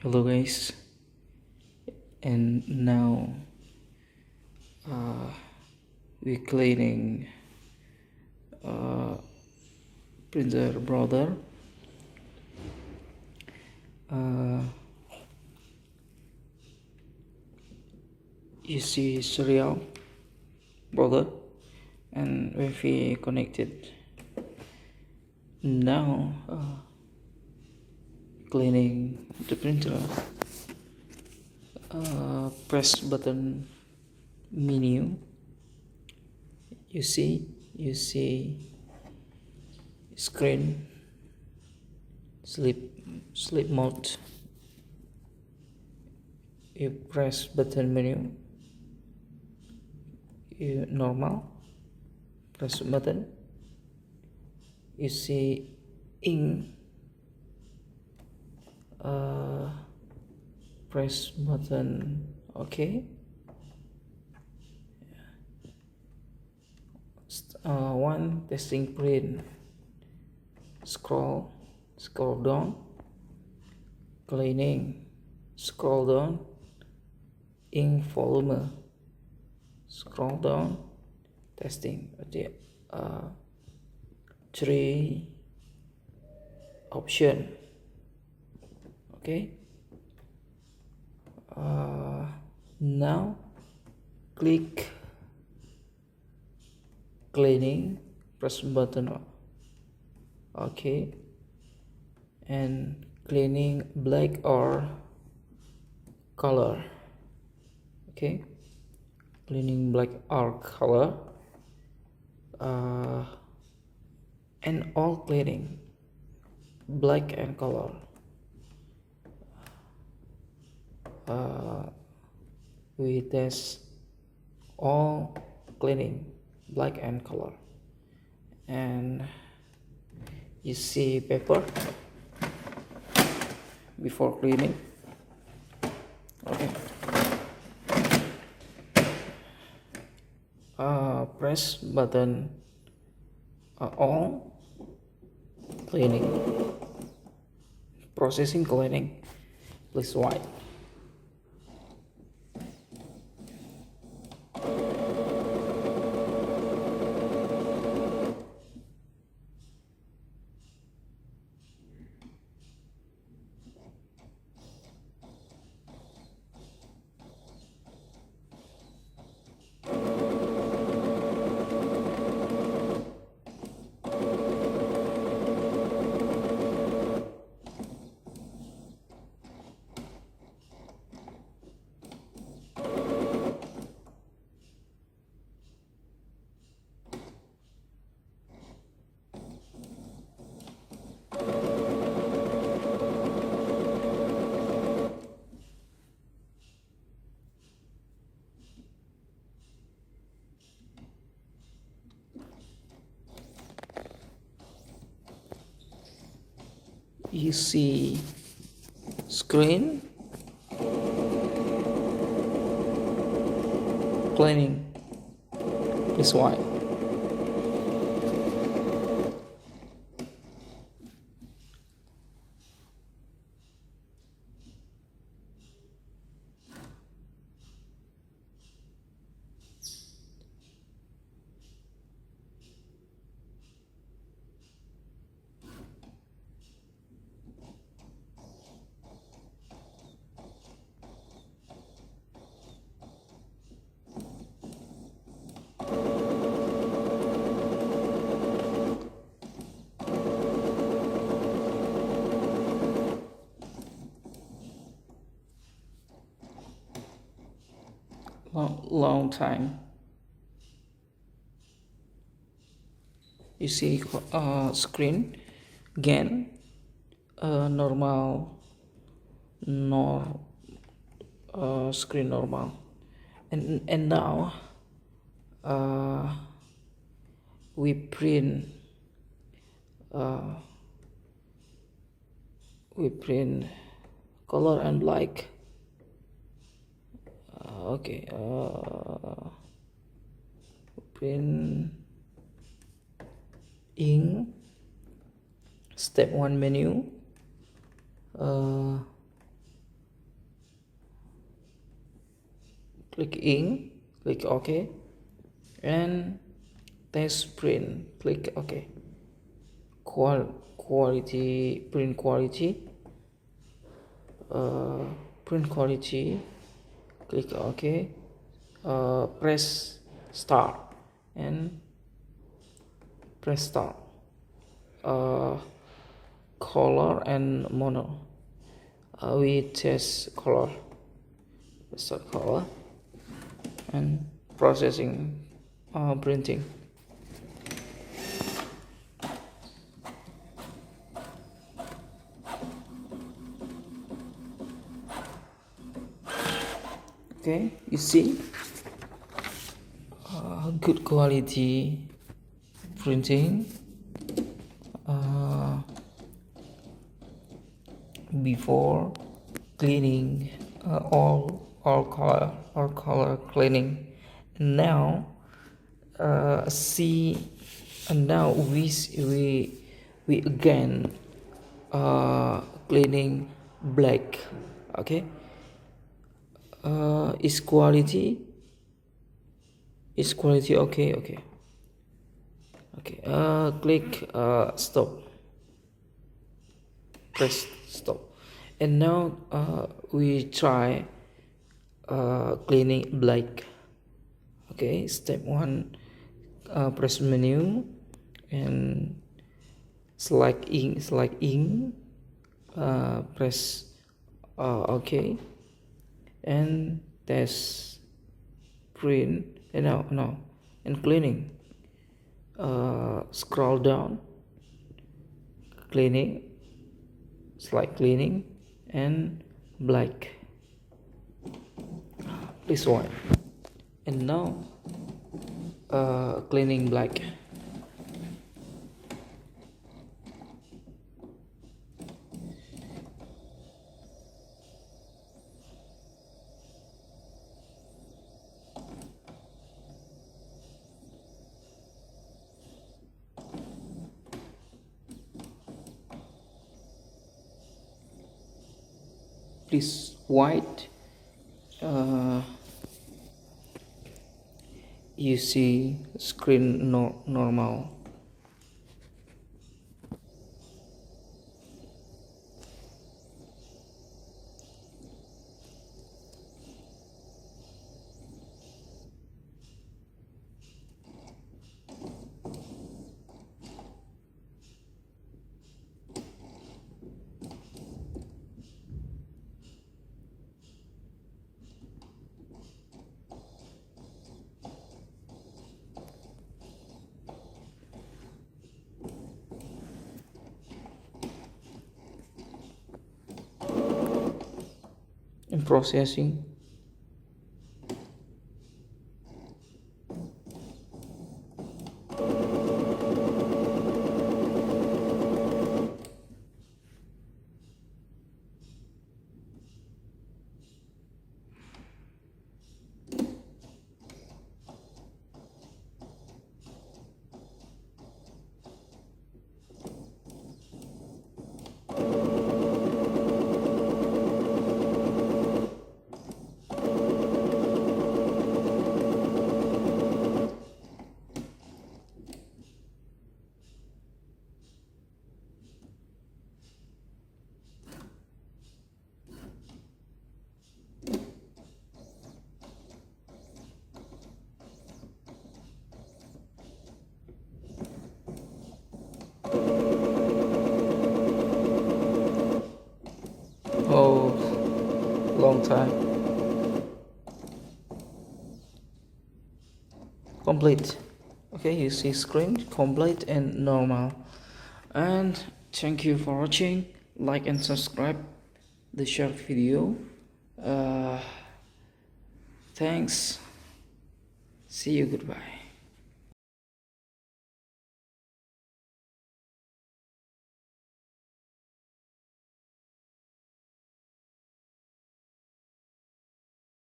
Hello guys, and now we're cleaning printer brother. You see serial brother and Wi-Fi connected. Now cleaning the printer. Press button menu. You see screen sleep mode. You press button menu. You normal. Press button. You see ink. Press button OK. One testing print. Scroll down. Cleaning. Scroll down. Ink volume. Scroll down. Testing. Three option. Okay. Now click cleaning. Press button OK, and cleaning black or color. Okay, cleaning black or color, and all cleaning black and color. We test all cleaning black and color, and you see paper before cleaning. Okay. Press button all cleaning. Processing cleaning. Please wait. You see screen cleaning. Please wait. Long time. You see screen again, normal, screen normal, and now we print color and black. Okay, print ink. Step 1 menu. click in, click OK, and test print, click OK. Quality, print quality, click OK, press start and press start. Color and mono, we test color, start color and processing, printing. Okay, you see, good quality printing. Before cleaning, all color cleaning. And now see, and now we again cleaning black. Okay, is quality okay. Click stop, press stop, and now we try cleaning black. Okay, step 1, press menu and select ink, press OK, and test print, and no, and cleaning. Scroll down, cleaning, select cleaning and black, this one, and now cleaning black. Please white, you see screen normal. And processing. Oh, long time. Complete. Okay, you see screen complete and normal. And thank you for watching. Like and subscribe the short video. Thanks. See you. Goodbye.